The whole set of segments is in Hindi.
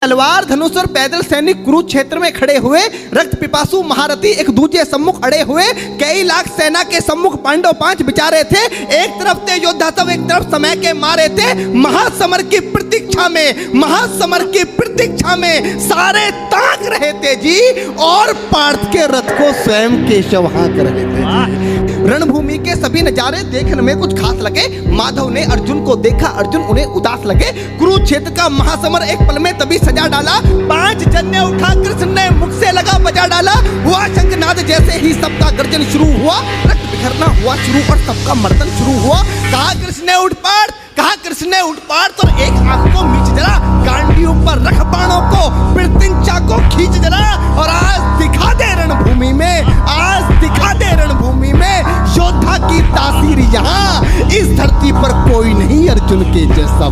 तलवार धनुष और पैदल सैनिक कुरुक्षेत्र में खड़े हुए, रक्त पिपासु महारथी एक दूसरे सम्मुख अड़े हुए, कई लाख सेना के सम्मुख पांडव 5 बिचारे थे। एक तरफ थे योद्धा सब, एक तरफ समय के मारे थे। महासमर की प्रतीक्षा में, महासमर की प्रतीक्षा में सारे ताक रहे थे जी, और पार्थ के रथ को स्वयं केशव हाँक रहे थे। रणभूमि के सभी नजारे देखने में कुछ खास लगे। माधव ने अर्जुन को देखा, अर्जुन उन्हें उदास लगे। कुरुक्षेत्र का महासमर एक पल में तभी सजा डाला। 5 जन्य उठा कृष्ण ने मुख से लगा बजा डाला। हुआ शंखनाद जैसे ही सबका गर्जन शुरू हुआ, रक्त बिखरना हुआ शुरू और सबका मर्दन शुरू हुआ। कहा कृष्ण ने उठ पाड़, कहा कृष्ण ने उठ पाड़, तो एक आंख को मीच जरा, गांडी ऊपर रख बाणों को, पृथ्वी को खींच जरा, और आज दिखा दे रणभूमि में, आज दिखा दे रणभूमि में योद्धा की तासीर। यहाँ इस धरती पर कोई नहीं अर्जुन के जैसा।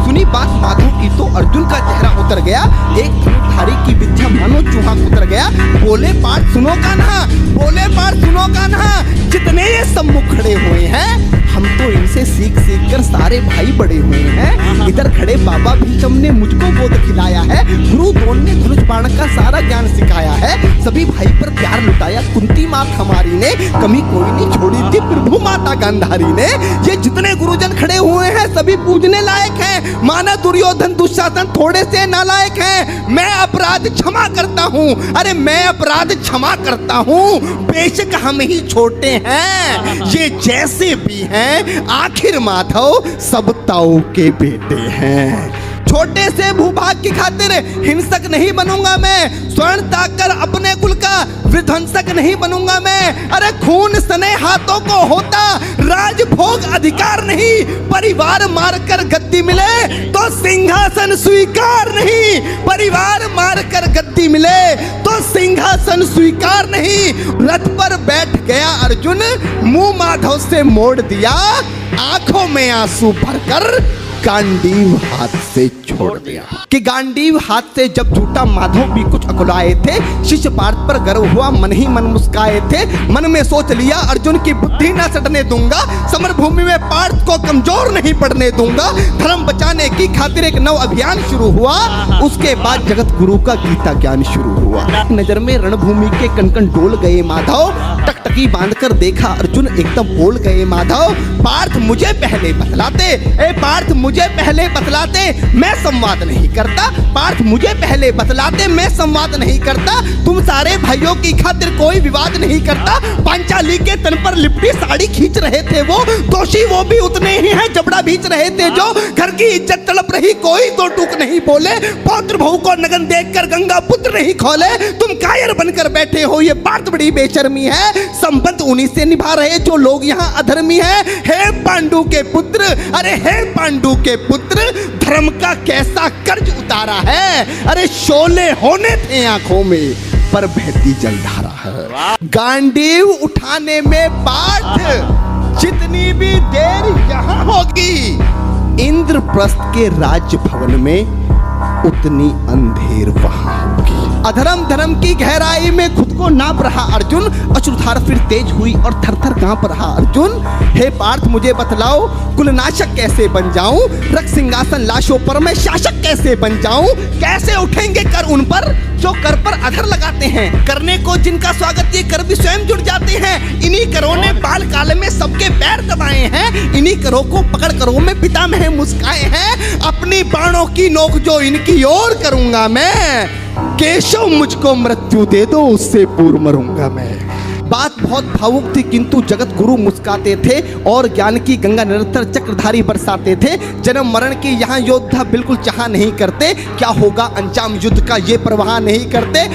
सुनी बात माधव की तो अर्जुन का चेहरा उतर गया। एक धनुर्धारी की विद्या मानो चूहा उतर गया। बोले पार्थ सुनो कान्हा, बोले पार्थ सुनो कान्हा, जितने ये सम्मुख खड़े हुए हैं, हम तो इनसे सीख सीख कर सारे भाई बड़े हुए हैं। इधर खड़े बाबा भीष्म ने मुझको गोद खिलाया है, गुरु द्रोण ने धनुष बाण का सारा ज्ञान सिखाया है, सभी भाई पर प्यार लुटाया कुंती मात हमारी ने, कमी कोई नहीं छोड़ी थी प्रभु माता गांधारी ने। ये जितने गुरुजन खड़े हुए हैं सभी पूजने लायक हैं। माना दुर्योधन दुशासन थोड़े से नालायक हैं। मैं अपराध क्षमा करता हूँ, अरे मैं अपराध क्षमा करता हूँ, बेशक हम ही छोटे हैं, ये जैसे भी हैं आखिर माधव सब ताऊ के बेटे हैं। छोटे से भूभाग की खातिर हिंसक नहीं बनूंगा मैं, स्वर्ण ताकर अपने कुल का विध्वंसक नहीं बनूंगा मैं। अरे खून सने हाथों को होता राजभोग अधिकार नहीं, परिवार मारकर गद्दी मिले तो सिंहासन स्वीकार नहीं, परिवार मारकर गद्दी मिले तो सिंहासन स्वीकार नहीं। रथ पर बैठ गया अर्जुन, मुंह माधव से मोड़ दिया, आंखों में आंसू भरकर गांडीव हाथ से छोड़ दिया। कि गांडीव हाथ से जब झूठा माधव भी कुछ अकुलाए थे, शिष्य पार्थ पर गर्व हुआ, मन ही मन मुस्काए थे। मन में सोच लिया अर्जुन की बुद्धि न सड़ने दूंगा, समर भूमि में पार्थ को कमजोर नहीं पड़ने दूंगा। धर्म बचाने की खातिर एक नव अभियान शुरू हुआ। उसके बाद जगत गुरु का गीता ज्ञान शुरू हुआ। नजर में रणभूमि के कण-कण डोल गए माधव, टकटकी बांधकर देखा अर्जुन, एकदम बोल गए माधव, पार्थ मुझे पहले बतलाते, ए पार्थ मुझे पहले बतलाते, मैं संवाद नहीं करता। पार्थ मुझे पहले बतलाते, मैं संवाद नहीं करता। तुम सारे भाइयों की खातिर कोई विवाद नहीं करता। पांचाली के तन पर लिपटी साड़ी खींच रहे थे वो, दोषी वो भी उतने ही हैं, जबड़ा भींच रहे थे जो। घर की इज्जत तड़प रही, कोई दो टूक नहीं बोले। पौत्र बहू को नगन देखकर गंगा पुत्र नहीं खोले। तुम कायर बनकर बैठे हो, ये बात बड़ी बेशर्मी है। संबंध उन्हीं से निभा रहे जो लोग यहाँ अधर्मी हैं। हे पांडु के पुत्र, अरे हे पांडु के पुत्र, धर्म का कैसा कर्ज उतारा है। अरे शोले होने थे आंखों में, पर बहती जलधारा है। गांडीव उठाने में पार्थ जितनी भी देर यहाँ होगी, इंद्रप्रस्थ के राजभवन में उतनी अंधेर वहां होगी। अधर्म धर्म की गहराई में खुद को नाप रहा अर्जुन, अश्रुधार फिर तेज हुई और थर थर कांप रहा अर्जुन। हे पार्थ मुझे बतलाओ, कुलनाशक कैसे बन जाऊं, रक्त सिंहासन लाशों पर मैं शासक कैसे बन जाऊं। कैसे उठेंगे कर उन पर जो कर पर अधर लगाते हैं, करने को जिनका स्वागत ये कर भी स्वयं जुड़ जाते हैं। इन्हीं करों ने बाल काल में सबके पैर दबाए हैं, इन्हीं करों को पकड़ करों में पितामह मुस्काए हैं। अपनी बाणों की नोक जो इनकी ओर करूंगा मैं, केशव मुझको मृत्यु दे दो, उससे पूर्व मरूंगा मैं। बात बहुत भावुक थी, किंतु जगत गुरु मुस्काते थे और ज्ञान की गंगा निरंतर चक्रधारी बरसाते थे। जन्म मरण की यहाँ योद्धा बिल्कुल चाह नहीं करते, क्या होगा अंजाम युद्ध का ये परवाह नहीं करते।